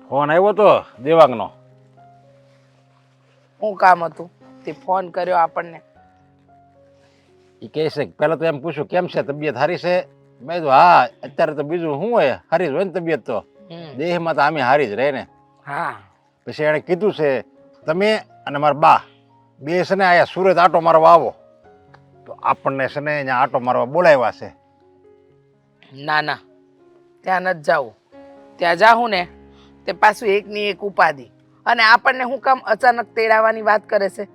Phone આવ્યો તો દેવાંગનો. શું કામ હતું તે ફોન કર્યો આપણને? એ કહે છે કે પહેલાં તો એમ પૂછ્યું કેમ છે, તબિયત સારી છે? મેં કીધું હા, અત્યારે તો બીજું શું હોય, સારી જ હોય ને તબિયત તો. દેહમાં તો આમે હારી જ રહે ને. હા. પછી એણે કીધું છે તમે અને મારા બા બે છે ને આયા સુરત આટો મારવા આવો, તો આપણને છે ને અહીંયા આટો મારવા બોલાવ્યા છે. ના ના, ત્યાં નથી જવું. ત્યાં જાઉં ને તે પાછું એકની એક ઉપાધિ, અને આપણને શું કામ અચાનક તેડાવવાની વાત કરે છે?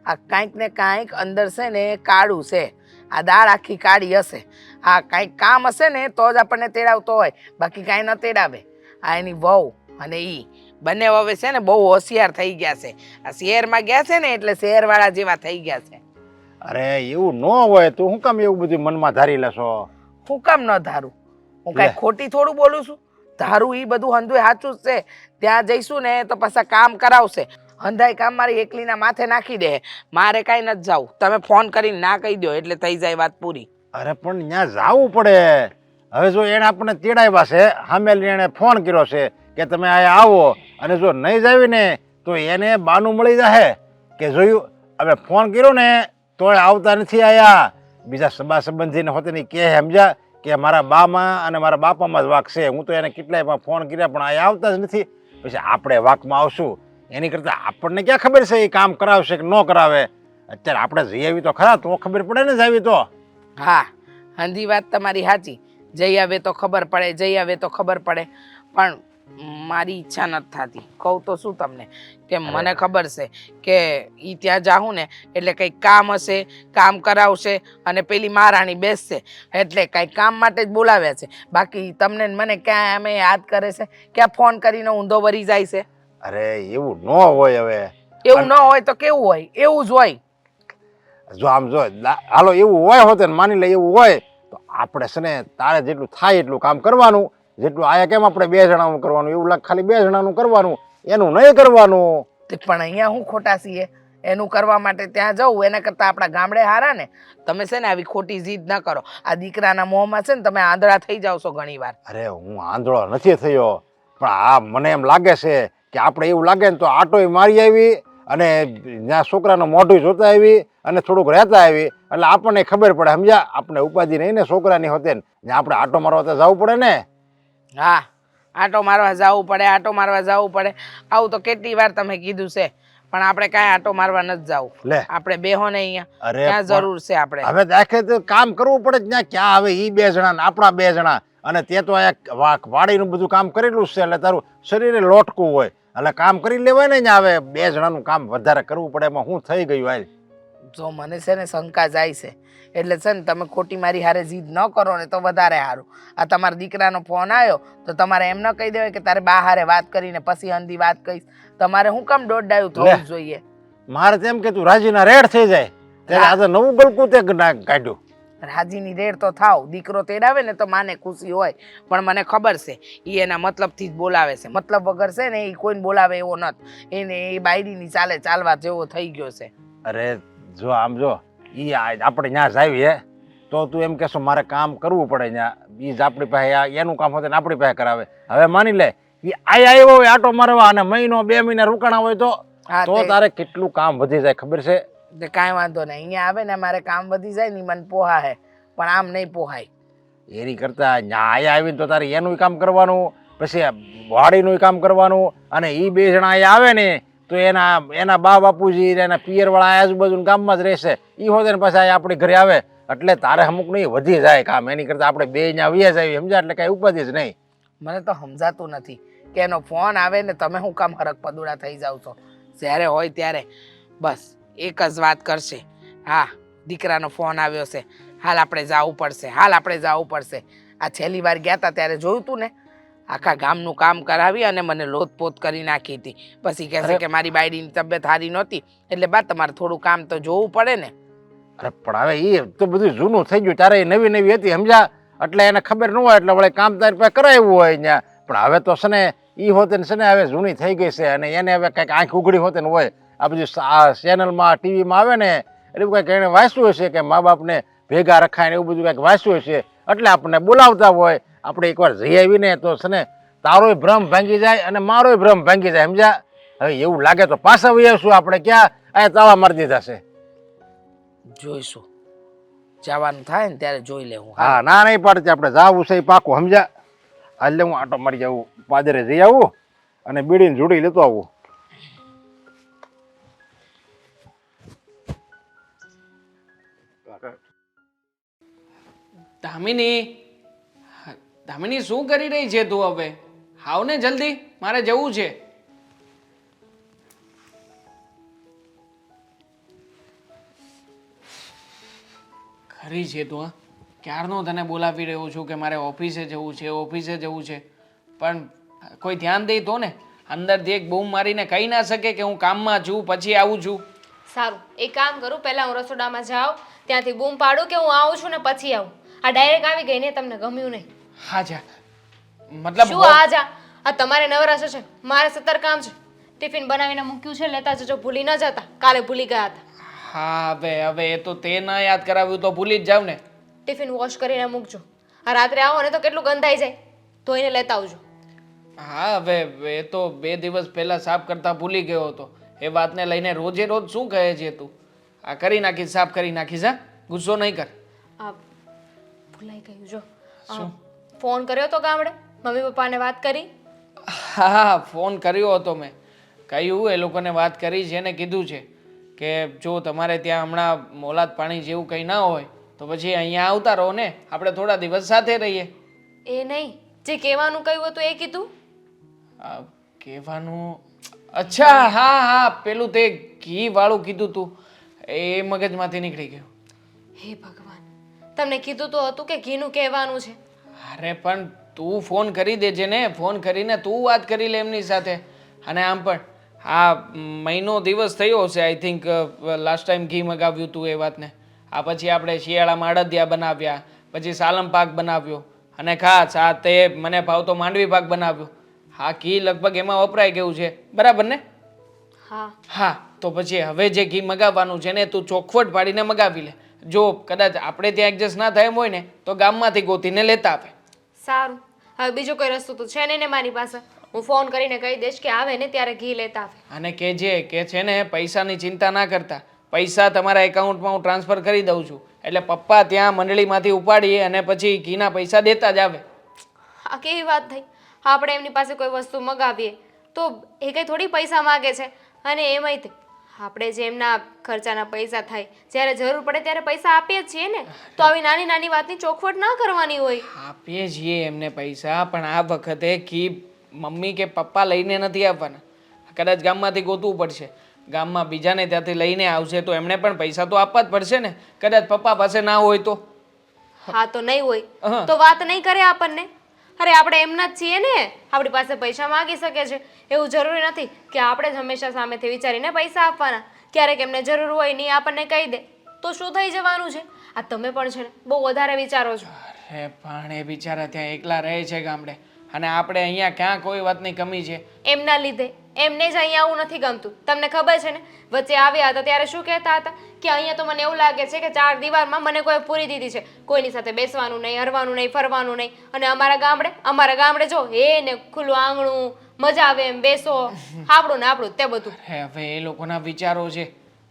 આ કાંઈક ને કાંઈક અંદર છે ને કાળું છે. આ દાળ આખી કાળી હશે. આ કાંઈક કામ હશે ને તો જ આપણને તેડાવતો હોય, બાકી કાંઈ ન તેડાવે. આ એની વહુ અને ઈ બંને હવે છે ને બહુ હોશિયાર થઈ ગયા છે. આ શહેરમાં ગયા છે ને એટલે શહેરવાળા જેવા થઈ ગયા છે. અરે એવું ન હોય, તું શું કામ એવું બધું મનમાં ધારી લેશો? હું કામ ન ધારું? હું કાંઈ ખોટી થોડું બોલું છું? ધારું એ બધું હંધુય સાચું જ છે. ત્યાં જઈશું ને તો પાછા કામ કરાવશે. હંધાઈ કામ મારી એકલીના માથે નાખી દે. મારે કાંઈ નથી જાવું. તમે ફોન કરીને ના કહી દો એટલે થઈ જાય વાત પૂરી. અરે પણ ત્યાં જવું પડે. હવે જો એને આપણને તેડાવ્યા છે, સામે એને ફોન કર્યો છે કે તમે અહીંયા આવો, અને જો નહીં જાવી ને તો એને બાનું મળી જશે કે જોયું હવે ફોન કર્યો ને તોય આવતા નથી આયા. બીજા સબા સંબંધીને હોતે નહીં કે સમજ્યા કે મારા બામાં અને મારા બાપામાં જ વાક છે. હું તો એને કેટલાય ફોન કર્યા પણ અહીંયા આવતા જ નથી. પછી આપણે વાકમાં આવશું. એની કરતાં આપણને ક્યાં ખબર છે એ કામ કરાવશે કે ન કરાવે? અત્યારે આપણે જઈ આવી તો ખરા, તો ખબર પડે ને જાવી તો. હા, હંધી વાત તમારી સાચી. જઈ આવે તો ખબર પડે, જઈ આવે તો ખબર પડે, પણ મારી ઈચ્છા નથી થતી. કહું તો શું તમને કે મને ખબર છે કે એ ત્યાં જાઉં ને એટલે કંઈક કામ હશે, કામ કરાવશે અને પેલી મહારાણી બેસશે એટલે કંઈક કામ માટે જ બોલાવ્યા છે. બાકી તમને ને મને ક્યાં અમે યાદ કરે છે? ક્યાં ફોન કરીને ઊંધો વરી જાય છે? અરે એવું ન હોય. હવે એવું ન હોય તો કેવું હોય? એવું જ હોય. જો આમ જો હાલો એવું હોય હોતે ને માની લે એવું હોય તો આપણે છે ને તારે જેટલું થાય એટલું કામ કરવાનું. જેટલું આયા કેમ આપણે 2 જણાનું કરવાનું, એવું લાગે ખાલી 2 જણાનું કરવાનું, એનું નહીં કરવાનું. પણ અહીંયા હું ખોટા છીએ એનું કરવા માટે ત્યાં જવું? એના કરતાં આપણા ગામડે હારા ને. તમે છે ને આવી ખોટી જીદ ના કરો. આ દીકરાના મોંમાં છે ને તમે આંધળા થઈ જાવ છો ઘણી વાર. અરે હું આંધળો નથી થયો, પણ આ મને એમ લાગે છે કે આપણે એવું લાગે ને તો આટોય મારી આવી અને ત્યાં છોકરાનું મોઢું જોતા આવી અને થોડુંક રહેતા આવી એટલે આપણને ખબર પડે. સમજ્યા? આપણે ઉપાધિ નહીં ને છોકરાની હોતે ને જ્યાં આપણે આટો મારવા તો જવું પડે ને. હા, આટો મારવા જવું પડે, આટો મારવા જવું પડે. આવું તો કેટલી વાર તમે કીધું છે, પણ આપણે કાંઈ આટો મારવા નથી જવું. લે આપણે બેહો ને અહીંયા. અરે ક્યાં જરૂર છે આપણે? હવે દાખલે તો કામ કરવું પડે ત્યાં. ક્યાં હવે ઈ 2 જણા ને આપણા 2 જણા, અને તે તો આ વાડીનું બધું કામ કરેલું છે એટલે તારું શરીરે લોટકું હોય એટલે કામ કરી લેવાય ને. ત્યાં હવે 2 જણાનું કામ વધારે કરવું પડે. એમાં શું થઈ ગયું? હાલ જો મને છે ને શંકા જાય છે એટલે છે ને તમે ખોટી મારી હારે જીદ ન કરો ને તો વધારે સારું. આ તમારા દીકરાનો ફોન આવ્યો તો તમારે એમ ન કહી દેવાય કે તારે બા હારે વાત કરીને પછી અંધી વાત કહીશ. તમારે શું કામ દોડાયું થવું જોઈએ? મારે તેમ કે તું રાજીના રેડ થઈ જાય ત્યારે આજે નવું ગલકું તે કાઢ્યું. રાજીની રેડ તો થાવ. દીકરો તેડાવે ને તો માને ખુશી હોય, પણ મને ખબર છે એ એના મતલબથી જ બોલાવે છે. મતલબ વગર છે ને એ કોઈને બોલાવે એવો નથી. એને એ બાયડીની ચાલવા જેવો થઈ ગયો છે. અરે જો આમ જો ઈ આપણે ત્યાં જાવીએ તો તું એમ કહેશો મારે કામ કરવું પડે ત્યાં. ઈ જ આપણી પાસે એનું કામ હોય ને આપણી પાસે કરાવે. હવે માની લે એ આવ્યો હોય આટો મારવા અને મહિનો 2 મહિના રોકાણા હોય તો તારે કેટલું કામ વધી જાય ખબર છે? કાંઈ વાંધો નહીં. અહીંયા આવે ને મારે કામ વધી જાય ને મને પોહા હે, પણ આમ નહીં પોહાય. એની કરતા અહીંયા આવીને તો તારે એનું કામ કરવાનું, પછી વાડીનું કામ કરવાનું, અને એ 2 જણા અહીંયા આવે ને તો એના બા બાપુજી એના પિયરવાળા આજુબાજુ ગામમાં જ રહેશે. એ હોતે ને પાછા આપણી ઘરે આવે એટલે તારે અમુક નહીં વધી જાય કામ. એની કરતાં આપણે 2 અહીંયા વ્યાજ આવી સમજ્યા એટલે કાંઈ ઉપાધિ જ નહીં. મને તો સમજાતું નથી કે એનો ફોન આવે ને તમે શું કામ હરક પદુડા થઈ જાવ છો? જ્યારે હોય ત્યારે બસ એક જ વાત કરશે, હા દીકરાનો ફોન આવ્યો છે, હાલ આપણે જવું પડશે, હાલ આપણે જવું પડશે. આ છેલ્લી વાર ગયા હતા ત્યારે જોયું તું ને, આખા ગામનું કામ કરાવી અને મને લોથપોથ કરી નાખી હતી. પછી કહેશે કે મારી બાયડીની તબિયત સારી નહોતી એટલે બા તમારે થોડું કામ તો જોવું પડે ને. અરે પણ હવે એ તો બધું જૂનું થઈ ગયું. તારે નવી હતી સમજ્યા એટલે એને ખબર ન હોય એટલે વળે કામ તારી પાસે કરાવ્યું હોય ત્યાં. પણ હવે તો છે ને એ હોતે ને છે ને હવે જૂની થઈ ગઈ છે અને એને હવે કંઈક આંખ ઉઘડી હોતે ને હોય. આ બધું ચેનલમાં ટીવીમાં આવે ને એટલે એવું કંઈક એને વાંચ્યું હશે કે મા બાપને ભેગા રખાય ને એવું બધું કંઈક વાંચ્યું હશે એટલે આપણને બોલાવતા હોય. આપણે એકવાર જઈ આવીને તો છે ને તારોય ભ્રમ ભાંગી જાય અને મારોય ભ્રમ ભાંગી જાય, સમજ્યા? હવે એવું લાગે તો પાછા વહી આવશું આપણે. ક્યાં આ તાળા મારી દીધા છે. જોઈશું, જવાનું થાય ને ત્યારે જોઈ લેવું. હા, ના નહીં પાડતી, આપણે જાવું છે એ પાકું, સમજ્યા? હાલ હું આટો મારી જાઉં, પાદરે જઈ આવું અને બીડીને જોડી લેતો આવું. દામિની, દામિની શું કરી રહી છે તું હવે? આવ ને જલ્દી, મારે જવું છે. ખરી છે તું? હા, ક્યારનો તને બોલાવી રહ્યો છું કે મારે ઓફિસે જવું છે, ઓફિસે જવું છે, પણ કોઈ ધ્યાન દે તો ને. અંદરથી એક બૂમ મારીને કહી ના શકે કે હું કામમાં છું, પછી આવું છું. સારું, એક કામ કરું, પહેલા હું રસોડામાં જાઉં, ત્યાંથી બૂમ પાડું કે હું આવું છું ને પછી આવું. આ ડાયરેક્ટ આવી ગઈ ને, તમને ગમ્યું નહીં? હા જા, મતલબ શું આ જા? આ તમારે નવરાશ છે, મારે 17 કામ છે. ટિફિન બનાવીને મૂક્યું છે, લેતા જજો, ભૂલી ન જતા. કાલે ભૂલી ગયા હતા. હા, હવે એ તો તે ના યાદ કરાવ્યું તો ભૂલી જ જાવ ને. ટિફિન વોશ કરીને મૂકજો. આ રાત્રે આવો ને તો કેટલું ગંધાઈ જાય, ધોઈને લેતા આવજો. હા, હવે એ તો 2 દિવસ પહેલા સાફ કરતા ભૂલી ગયો હતો. એ વાતને લઈને રોજે રોજ શું કહે છે તું? આ કરી નાખીશ, સાફ કરી નાખીશ. હા, ગુસ્સો નહીં કર. આ ભૂલાઈ ગયું જો. ફોન કર્યો તો ગામડે, મમ્મી પપ્પાને વાત કરી? હા, ફોન કર્યો હતો મેં. કહ્યું એ લોકોને વાત કરી છે ને કીધું છે કે જો તમારે ત્યાં હમણાં મોલાદ પાણી જેવું કંઈ ના હોય તો પછી અહીંયા આવતા રહો ને, આપણે થોડા દિવસ સાથે રહીએ. એ નહીં, જે કહેવાનું કહ્યું હતું એ કીધું? કહેવાનું, અચ્છા, હા, પેલું તે ઘી વાળું કીધું તું, એ મગજમાંથી નીકળી ગયું. હે ભગવાન, તમને કીધું તો હતું કે ઘીનું કહેવાનું છે. અરે પણ તું ફોન કરી દેજે ને, ફોન કરીને તું વાત કરી લે એમની સાથે. અને આમ પણ આ મહિનો દિવસ થયો હશે આઈ થિંક લાસ્ટ ટાઈમ ઘી મગાવ્યું તું એ વાતને. આ પછી આપણે શિયાળામાં અડદિયા બનાવ્યા, પછી સાલમ પાક બનાવ્યો, અને ખાસ આ તે મને ભાવતો માંડવી પાક બનાવ્યો. હા, ઘી લગભગ એમાં વપરાઈ ગયું છે, બરાબર ને? હા, તો પછી હવે જે ઘી મગાવવાનું છે ને તું ચોખવટ પાડીને મગાવી લે. જો કદાચ આપણે ત્યાં એડજસ્ટ ના થાય એમ હોય ને તો ગામમાંથી ગોતીને લેતા આવે. સારું, હવે બીજો કોઈ રસ્તો તો છે નહીં ને મારી પાસે. હું ફોન કરીને કહી દઈશ કે આવે ને ત્યારે ઘી લેતા આવે. અને કહેજે કે છે ને પૈસાની ચિંતા ના કરતા, પૈસા તમારા એકાઉન્ટમાં હું ટ્રાન્સફર કરી દઉં છું, એટલે પપ્પા ત્યાં મંડળીમાંથી ઉપાડી અને પછી ઘીના પૈસા દેતા જ આવે. આ કેવી વાત થઈ? આપણે એમની પાસે કોઈ વસ્તુ મગાવીએ તો એ કંઈ થોડી પૈસા માગે છે, અને એમાંય તે આપણે જે એમના ખર્ચાના પૈસા થાય, જ્યારે જરૂર પડે ત્યારે પૈસા આપીએ જ છીએ ને. તો આવી નાની નાની વાતની ચોખવટ ના કરવાની હોય. આપીએ છીએ એમને પૈસા, પણ આ વખતે ઘી મમ્મી કે પપ્પા લઈને નથી આવવાના. કદાચ ગામમાંથી ગોતવું પડશે, ગામમાં બીજાને ત્યાંથી લઈને આવશે તો એમણે પણ પૈસા તો આપવા જ પડશે ને. કદાચ પપ્પા પાસે ના હોય તો? હા, તો નહીં હોય તો વાત નહીં કરે આપણને. અરે આપણે એમના જ છીએ ને, આપણી પાસે પૈસા માંગી શકે છે. એવું જરૂરી નથી કે આપણે જ હંમેશા સામેથી વિચારીને પૈસા આપવાના. ક્યારેક એમને જરૂર હોય નહીં આપણને કહી દે તો શું થઈ જવાનું છે? આ તમે પણ છે ને બહુ વધારે વિચારો છો. અરે પણ એ બિચારા ત્યાં એકલા રહે છે ગામડે, અને આપણે અહીંયા ક્યાં કોઈ વાતની કમી છે? એમના લીધે એમને જ અહીંયા આવું નથી ગમતું. તમને ખબર છે ને, વચ્ચે આવ્યા હતા ત્યારે શું કહેતા હતા કે અહીંયા તો મને એવું લાગે છે કે 4 દિવારમાં મને કોઈ પૂરી દીધી છે. કોઈની સાથે બેસવાનું નહીં, હરવાનું નહીં, ફરવાનું નહીં. અને અમારા ગામડે જો ને ખુલ્લું આંગણું, મજા આવે એમ બેસો, આપણું ને આપણું તે બધું. હવે એ લોકોના વિચારો છે,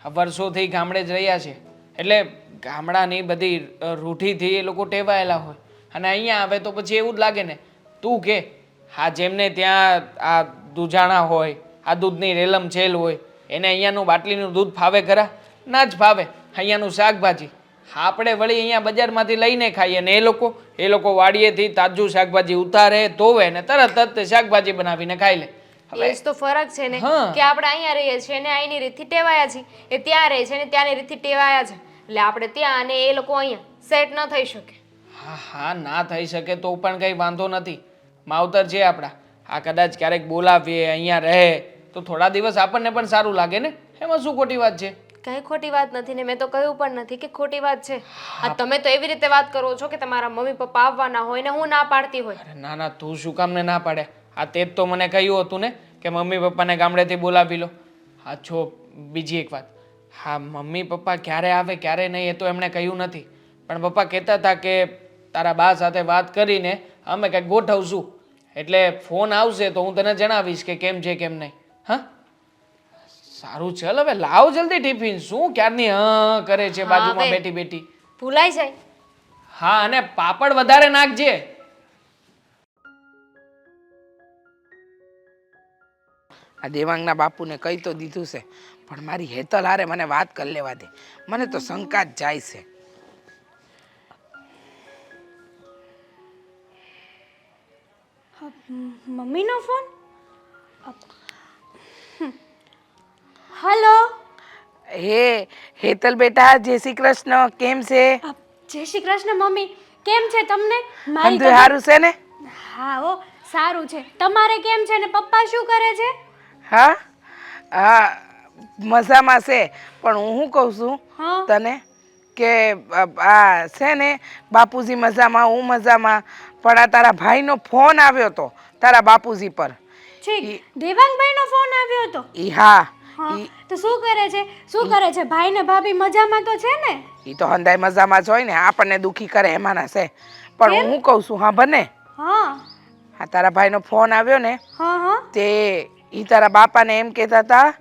વર્ષોથી ગામડે જ રહ્યા છે, એટલે ગામડાની બધી રૂઢીથી એ લોકો ટેવાયેલા હોય, અને અહીંયા આવે તો પછી એવું જ લાગે ને. તું કે હા, જેમને ત્યાં આ દૂધાણા હોય, આ દૂધની રેલમ છેલ હોય, એને અહીંયાનું બાટલીનું દૂધ ફાવે ખરા? ના જ ફાવે. અહીંયાનું શાકભાજી આપણે વળી અહીંયા બજારમાંથી લઈને ખાઈએ, ને એ લોકો વાડીએથી તાજું શાકભાજી ઉતારે, ધોવે ને તરત જ શાકભાજી બનાવીને ખાઈ લે. એ જ તો ફરક છે ને કે આપણે અહીંયા રહીએ છીએ ને અહીંની રીતથી ટેવાયા છીએ, એ ત્યાં રહે છે ને ત્યાંની રીતથી ટેવાયા છે. એટલે આપણે ત્યાં અને એ લોકો અહીંયા સેટ ન થઈ શકે. હા, ના થઈ શકે તો પણ કંઈ વાંધો નથી. માવતર છે આપણા. આ કદાચ ક્યારેક બોલાવીએ, અહીંયા રહે તો થોડા દિવસ આપણને પણ સારું લાગે ને. એમાં શું ખોટી વાત છે? કઈ ખોટી વાત નથી ને મેં તો કહ્યું પણ નથી કે ખોટી વાત છે. આ તમે તો એવી રીતે વાત કરો છો કે તમારા મમ્મી પપ્પા આવવાના હોય ને હું ના પાડતી હોય. અરે ના, તું શું કામ ને ના પાડે? આ તે જ તો મને કહ્યું હતું ને કે મમ્મી પપ્પાને ગામડેથી બોલાવી લો. હા, જો બીજી એક વાત, હા, મમ્મી પપ્પા ક્યારે આવે ક્યારે નહીં એ તો એમણે કહ્યું નથી, પણ પપ્પા કહેતા હતા કે તારા બા સાથે વાત કરીને અમે કંઈક ગોઠવશું. એટલે ફોન આવશે તો હું તને જણાવીશ કે કેમ છે કેમ નહીં. હા, સારું ચાલ હવે લાવ જલ્દી ટિફિન. શું ક્યારની કરે છે બાજુમાં હવે. બેઠી બેઠી. ભૂલાઈ જાય. હા, અને પાપડ વધારે નાખજે. આ દેવાંગના બાપુને કહી તો દીધું છે, પણ મારી હેતલ હારે મને વાત કરી લેવા દે. મને તો શંકા જ જાય છે. મમ્મીનો ફોન. હલો. હે હેતલ બેટા, જય શ્રી કૃષ્ણ. કેમ છે? જય શ્રી કૃષ્ણ મમ્મી. કેમ છે તમને? હંધુય હારું છે ને? હા હો, સારું છે. તમારે કેમ છે ને પપ્પા શું કરે છે? હા હા, મજામાં છે. પણ હું શું કહું છું હા. તને કે આ છે ને બાપુજી મજામાં, હું મજામાં. પણ આ તારા ભાઈનો ફોન આવ્યો હતો તારા બાપુજી પર. ઠીક, દેવાંગભાઈનો ફોન આવ્યો હતો. હા, હા, તો શું કરે છે? શું કરે છે? ભાઈ ને ભાભી મજામાં તો છે ને? ઈ તો હંધાય મજામાં જ હોય ને, આપણને દુખી કરે એમાંના છે. પણ હું શું કહું છું, હા બને હા આ તારા ભાઈનો ફોન આવ્યો ને હા હા. તે ઈ તારા બાપાને એમ કહેતા હતા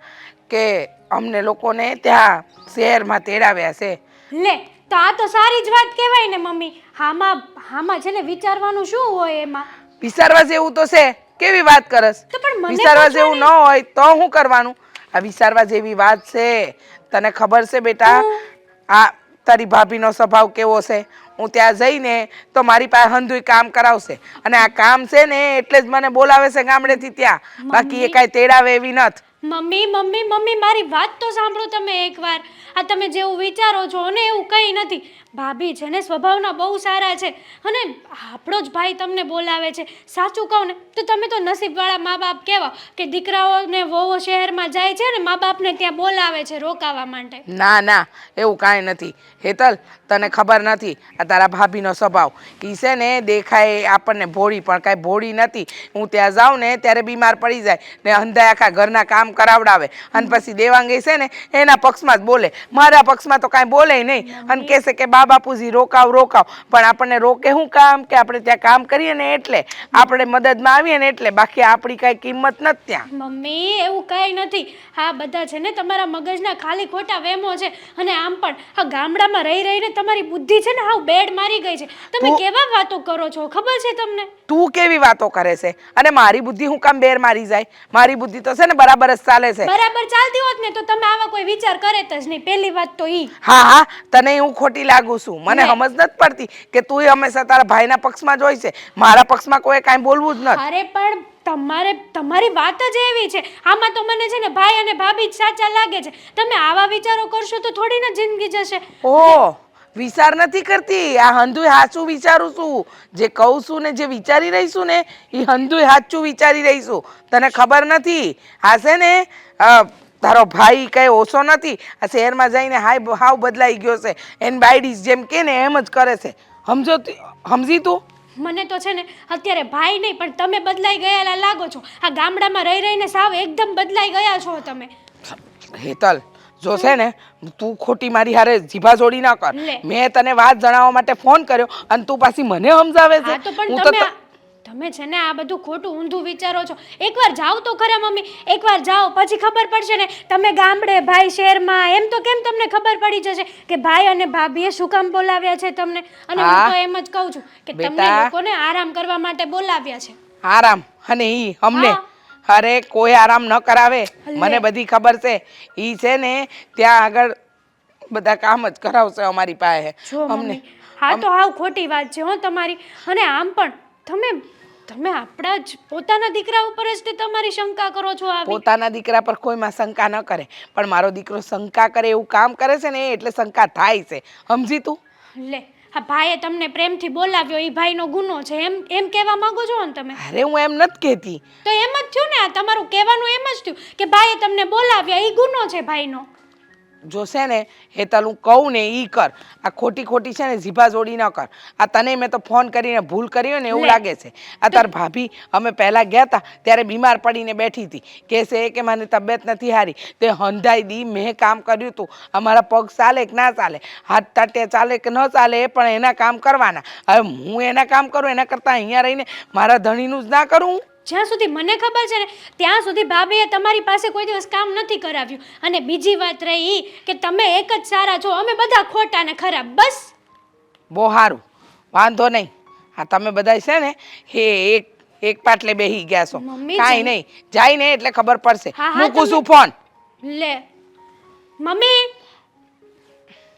કે અમને લોકોને ત્યાં શહેરમાં તેડાવ્યા છે. લે, તો આ તો સારી જ વાત કહેવાય ને મમ્મી. હામાં છે ને વિચારવાનું શું હોય એમાં? વિચારવા જેવું તો છે. કેવી વાત કરસ? તો પણ મને વિચારવા જેવું ન હોય તો શું કરવાનું? આ વિચારવા જેવી વાત છે. તને ખબર છે બેટા, આ તારી ભાભીનો સ્વભાવ કેવો છે? હું ત્યાં જઈને તો મારી પાસે હંધુય કામ કરાવશે. અને આ કામ છે ને એટલે જ મને બોલાવે છે ગામડેથી ત્યાં. બાકી એ કાંઈ તેડાવે એવી નથી. મમ્મી મમ્મી મમ્મી, મારી વાત તો સાંભળો તમે એકવાર. આ તમે જેવું વિચારો છો ને એવું કંઈ નથી. ભાભી છે ને સ્વભાવના બહુ સારા છે, અને આપણો જ ભાઈ તમને બોલાવે છે. સાચું કહું ને તો તમે તો નસીબવાળા મા બાપ કહેવા કે દીકરાઓને વહુઓ શહેરમાં જાય છે ને મા બાપને ત્યાં બોલાવે છે રોકાવા માટે. ના ના, એવું કાંઈ નથી. હેતલ, તને ખબર નથી આ તારા ભાભીનો સ્વભાવ. ઈ છે ને દેખાય આપણને ભોળી, પણ કાંઈ ભોળી નથી. હું ત્યાં જાઉં ને ત્યારે બીમાર પડી જાય ને હંધાય આખા ઘરના કામ કરાવડાવે. અને પછી દેવાંગી છે ને એના પક્ષમાં જ બોલે, મારા પક્ષમાં તો કાંઈ બોલે નહીં. અને કહેશે કે બા બાપુજી રોકાવ રોકાવ. પણ આપણને રોકે શું કામ? કે આપણે ત્યાં કામ કરીએ ને એટલે, આપણે મદદમાં આવીએ ને એટલે. બાકી આપણી કાંઈ કિંમત નથી ત્યાં. મમ્મી, એવું કંઈ નથી. હા, બધા છે ને તમારા મગજના ખાલી ખોટા વહેમો છે. અને આમ પણ આ ગામડામાં રહી રહીને તમારી બુદ્ધિ છે ને હાવ બેડ મારી ગઈ છે. તમે કેવા વાતો કરો છો ખબર છે તમને? તું કેવી વાતો કરે છે? અને મારી બુદ્ધિ હું કામ બેર મારી જાય? મારી બુદ્ધિ તો છે ને બરાબર જ ચાલે છે. બરાબર ચાલતી હોત ને તો તમે આવા કોઈ વિચાર કરે જ નહીં. પહેલી વાત તો ઈ. હા હા, તને હું ખોટી લાગુ છું. મને સમજ નથી પડતી કે તું હંમેશા તારા ભાઈના પક્ષમાં જ હોય છે. મારા પક્ષમાં કોઈ કાંઈ બોલવું જ નથી. અરે પણ તમારી વાત જ એવી છે. આમાં તો મને છે ને ભાઈ અને ભાભી જ સાચા લાગે છે. તમે આવા વિચારો કરશો તો થોડી ના જિંદગી જશે. ઓ, વિચાર નથી કરતી. આ હંધુય સાચું વિચારું છું. જે કહું છું ને જે વિચારી રહીશું ને એ હંધુય સાચું વિચારી રહીશું. તને ખબર નથી આ છે ને તારો ભાઈ કઈ ઓછો નથી. આ શહેરમાં જઈને હાવ બદલાઈ ગયો છે. એન બાયડીસ જેમ કે ને એમ જ કરે છે. સમજી તું? મને તો છે ને અત્યારે ભાઈ નહીં પણ તમે બદલાઈ ગયેલા લાગો છો. આ ગામડામાં રહી રહીને સાવ એકદમ બદલાઈ ગયા છો તમે. હેતલ, જો છે ને તું ખોટી મારી હારે જીભા જોડી ના કર. લે. મેં તને વાત જણાવવા માટે ફોન કર્યો અને તું પાછી મને સમજાવે છે. હા તો પણ હું તો તમે છે ને આ બધું ખોટું ઊંધું વિચારો છો. એકવાર જાઓ તો ખરા મમ્મી, એકવાર જાઓ પછી ખબર પડશે ને. તમે ગામડે ભાઈ શહેરમાં, એમ તો કેમ તમને ખબર પડી જશે કે ભાઈ અને ભાભીએ શું કામ બોલાવ્યા છે તમને. અને હું તો એમ જ કહું છું કે તમને લોકોને આરામ કરવા માટે બોલાવ્યા છે. આરામ? અને ઈ અમને? અરે કોઈ આરામ ન કરાવે. મને બધી ખબર છે. ઈ છે ને ત્યાં આગળ બધા કામ જ કરાવશે અમારી પાસે. જો મમ્મી, હા તો હાવ ખોટી વાત છે હો તમારી. અને આમ પણ તમે આપણા જ પોતાના દીકરા ઉપર જ તે તમારી શંકા કરો છો આવી. પોતાના દીકરા પર કોઈમાં શંકા ન કરે, પણ મારો દીકરો શંકા કરે એવું કામ કરે છે ને એટલે શંકા થાય છે. સમજી તું? લે, હા ભાઈએ તમને પ્રેમથી બોલાવ્યો એ ભાઈનો ગુનો છે એમ કહેવા માંગો છો ને તમે? અરે હું એમ નથી કહેતી. તો એમ જ થયું ને, આ તમારું કહેવાનું એમ જ થયું કે ભાઈએ તમને બોલાવ્યા એ ગુનો છે ભાઈનો. જોશે ને એ તારું કહું ને એ કર. આ ખોટી ખોટી છે ને જીભા જોડી ન કર. આ તને મેં તો ફોન કરીને ભૂલ કરી હોય ને એવું લાગે છે. આ તાર ભાભી અમે પહેલાં ગયા હતા ત્યારે બીમાર પડીને બેઠી હતી. કહેશે કે મને તબિયત નથી સારી. તે હંધાઈ દી મેં કામ કર્યું હતું. અમારા પગ ચાલે કે ના ચાલે, હાથ તાટે ચાલે કે ન ચાલે એ પણ એના કામ કરવાના. હવે હું એના કામ કરું એના કરતાં અહીંયા રહીને મારા ધણીનું જ ના કરું. જ્યાં સુધી મને ખબર છે ને ત્યાં સુધી ભાભીએ તમારી પાસે કોઈ દિવસ કામ નથી કરાવ્યું. અને બીજી વાત રહી ઈ કે તમે એક જ સારા છો, અમે બધા ખોટા ને ખરાબ. બસ બહુ સારું, વાંધો નહીં. હા તમે બધા છે ને એ એક પાટલે બેસી ગયા છો. મમ્મી કાંઈ નહીં, જાય ને એટલે ખબર પડશે. હા, હા, મૂકું તમે- છું ફોન. લે મમ્મી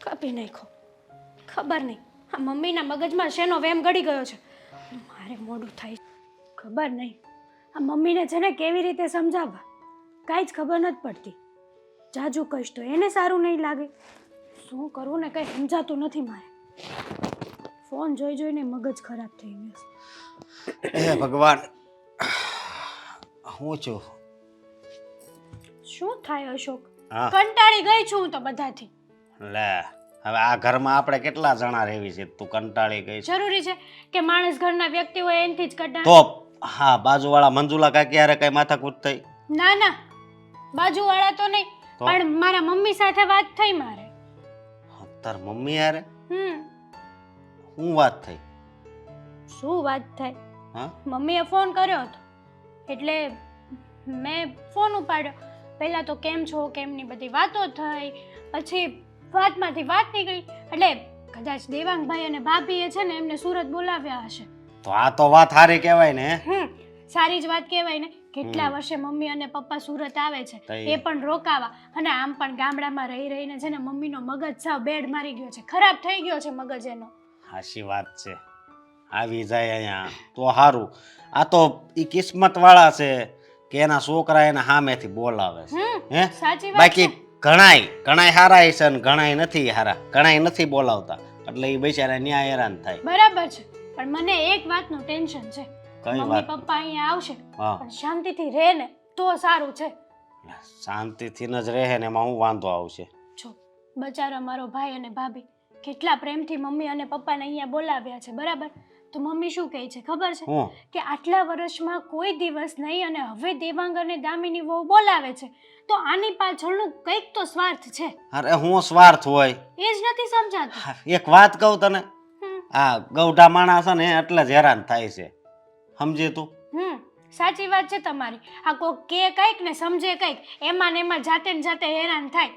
કાપી નાખો. ખબર નહીં આ મમ્મીના મગજમાં શેનો વેમ ગળી ગયો છે. મારે મોડું થાય છે. ખબર નહીં આ મમ્મીને છે ને કેવી રીતે સમજાવવા, કાંઈ જ ખબર નથી પડતી. જાજુ કહીશ તો એને સારું નહીં લાગે. શું કરવું ને કંઈ સમજાતું નથી મારે. ફોન જોઈ જોઈને મગજ ખરાબ થઈ ગયું છે. હે ભગવાન, હું છું. શું થાય અશોક? હા. કંટાળી ગઈ છું હું તો બધાથી. લે હવે આ ઘરમાં આપણે કેટલા જણા રહેવી છે? તું કંટાળી ગઈ છે જરૂરી છે કે માણસ ઘરના વ્યક્તિ હોય એનથી જ કંટાળે? તો હા, બાજુવાળા મંજુલા કાકી હારે કઈ માથાકૂટ થઈ? ના ના, બાજુવાળા તો નહીં, તો? પણ મારા મમ્મી સાથે વાત થઈ મારે. તાર મમ્મી હારે હમ શું વાત થઈ? શું વાત થાય? હા, મમ્મીએ ફોન કર્યો હતો એટલે મેં ફોન ઉપાડ્યો. પહેલાં તો કેમ છો કેમની બધી વાતો થઈ, પછી વાતમાંથી વાત નીકળી એટલે કદાચ દેવાંગભાઈ અને ભાભીએ છે ને એમને સુરત બોલાવ્યા હશે. તો આ તો વાત સારી કહેવાય ને. સારી જ વાત કહેવાય ને. કેટલા વર્ષે મમ્મી અને પપ્પા સુરત આવે છે, તઈ. એ પણ રોકાવા. અને આમ પણ ગામડામાં રહી રહીને છે ને મમ્મીનો મગજ સાવ બેડ મારી ગયો છે, ખરાબ થઈ ગયો છે મગજ એનો. હાચી વાત છે. આવી જાય અહીંયા તો સારું. આ તો ઈ કિસ્મત વાળા છે કે એના છોકરા એને સામેથી બોલાવે છે. હે, સાચી વાત બાકી છે. ઘણાય હારા છે ને ઘણાય નથી હારા, ઘણાય નથી બોલાવતા, એટલે એ બિચારા ન્યાય હેરાન થાય. બરાબર છે, પણ મને એક વાતનું ટેન્શન છે. કઈ મમ્મી વાત? પપ્પા અહીંયા આવશે હા, પણ શાંતિથી રહે ને તો સારું છે. શાંતિથી ન જ રહે ને એમાં હું વાંધો આવશે? જો બચારા મારો ભાઈ અને ભાભી કેટલા પ્રેમથી મમ્મી અને પપ્પાને અહીંયા બોલાવ્યા છે, બરાબર? તો મમ્મી શું કહે છે ખબર છે? હું કે આટલા વર્ષમાં કોઈ દિવસ નહીં અને હવે દેવાંગ અને દામિની વહુ બોલાવે છે, તો આની પાછળનું કંઈક તો સ્વાર્થ છે. અરે હું સ્વાર્થ હોય? એ જ નથી સમજાતું. એક વાત કહું તને, હમ, આ ગૌઢા માણસ છે ને એટલે જ હેરાન થાય છે, સમજી તું? સાચી વાત છે તમારી. આ કોક કે કંઈક ને સમજે કંઈક, એમાં ને એમાં જાતે ને જાતે હેરાન થાય.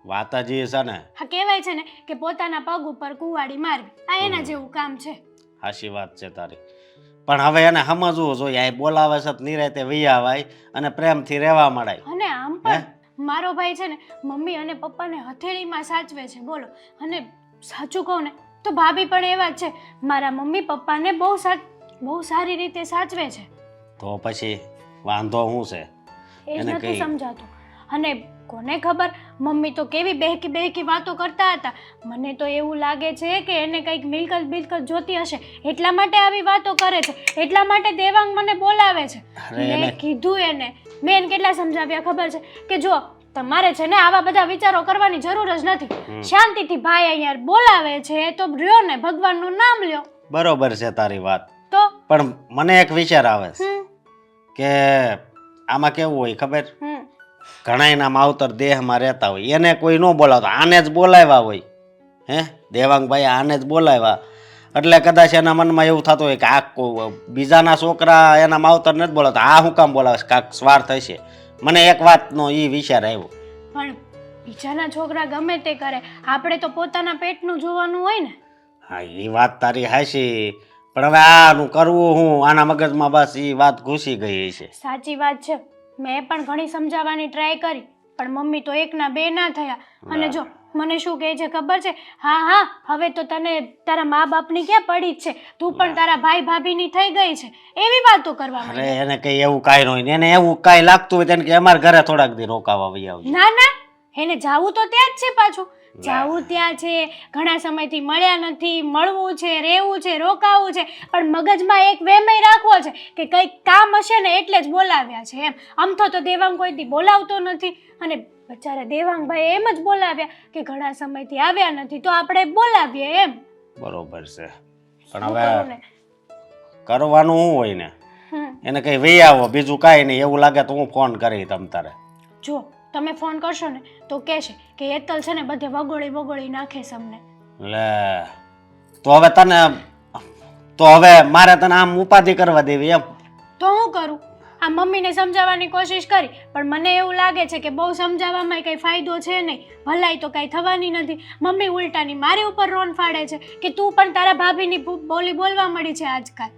વાત જ એ છે ને. આ કહેવાય છે ને કે પોતાના પગ ઉપર કુવાડી મારવી, આ એના જેવું કામ છે. હાચી વાત છે તારી, પણ હવે એને સમજવું જોઈએ. આ બોલાવે છે તો નિરાતે વૈયાવાય અને પ્રેમથી રહેવા મળાય. અને આમ પણ મારો ભાઈ છે ને મમ્મી અને પપ્પાને હથેળીમાં સાચવે છે, બોલો. અને સાચું કહું ને તો ભાભી પણ એવા જ છે, મારા મમ્મી પપ્પાને બહુ સારી રીતે સાચવે છે. તો પછી વાંધો શું છે? એ જ એને નથી કઈ- સમજાતું. અને કોને ખબર, મમ્મી તો કેવી બહેકી બહેકી વાતો કરતા હતા. મને તો એવું લાગે છે કે એને કંઈક મિલકત બિલકત જોતી હશે, એટલા માટે આવી વાતો કરે છે, એટલા માટે દેવાંગ મને બોલાવે છે. અરે મેં એને- કીધું એને, મેં એને કેટલા સમજાવ્યા ખબર છે કે જો તમારે છે ને આવા બધા વિચારો કરવાની જરૂર જ નથી. શાંતિથી ભાઈ અહીંયા બોલાવે છે તો રહ્યો ને, ભગવાનનું નામ લ્યો. બરોબર છે તારી વાત, તો પણ મને એક વિચાર આવે છે હમ કે આમાં કેવું હોય ખબર? હમ ઘણા એના માવતર દેહમાં રહેતા હોય, એને કોઈ ન બોલાવતા, આને જ બોલાવ્યા હોય. હે, દેવાંગભાઈ આને જ બોલાવ્યા, એટલે કદાચ એના મનમાં એવું થતું હોય કે આ બીજાના છોકરા એના માવતર નથી બોલાવતા, આ શું કામ બોલાવે છે? કાંક સ્વાર્થ હશે. મને એક વાતનો એ વિચાર આવ્યો. પણ બીજાના છોકરા ગમે તે કરે, આપણે તો પોતાના પેટનું જોવાનું હોય ને. હા, એ વાત તારી હાચી, પણ હવે આનું કરવું હું? આના મગજમાં બસ એ વાત ઘૂસી ગઈ છે. સાચી વાત છે, મેં પણ ઘણી સમજાવવાની ટ્રાય કરી, પણ મમ્મી તો એકના બે ના થયા. અને જો મને શું કહે છે ખબર છે? હા હવે તો તને તારા મા બાપની ક્યાં પડી જ છે, તું પણ તારા ભાઈ ભાભીની થઈ ગઈ છે, એવી વાતો કરવા અરે માંડી. એને કઈ એવું કાંઈ ન હોય ને, એને એવું કાંઈ લાગતું હોય તેને કે અમારા ઘરે થોડાક દી રોકાવા વહી આવજો. ના ના, એને જાવું તો ત્યાં જ છે પાછું. જાવું ત્યાં છે, ઘણા સમયથી મળ્યા નથી, મળવું છે, રહેવું છે, રોકાવું છે, પણ મગજમાં એક વેમય રાખવો છે કે કંઈક કામ હશે ને એટલે જ બોલાવ્યા છે એમ. આમથો તો દેવાંગ કોઈથી બોલાવતો નથી, અને બચારા દેવાંગભાઈ એમ જ બોલાવ્યા કે ઘણા સમયથી આવ્યા નથી તો આપણે બોલાવીએ એમ. બરોબર છે, પણ શું હવે કરું ને? કરવાનું શું હોય ને, હમ. એને કઈ વહી આવો, બીજું કાંઈ નહીં. એવું લાગે તો હું ફોન કરી તમ તારે. જો તમે ફોન કરશો ને તો કહેશે કે હેતલ છે ને બધે વગોળી નાખે છે અમને. લે તો હવે તને મારે તને આમ ઉપાધિ કરવા દેવી એમ? તો હું કરું? આ મમ્મીને સમજાવવાની કોશિશ કરી, પણ મને એવું લાગે છે કે બહુ સમજાવવામાં કંઈ ફાયદો છે નહીં, ભલાઈ તો કાંઈ થવાની નથી. મમ્મી ઉલટાની મારી ઉપર રોન ફાડે છે કે તું પણ તારા ભાભીની બોલી બોલવા મળી છે આજકાલ.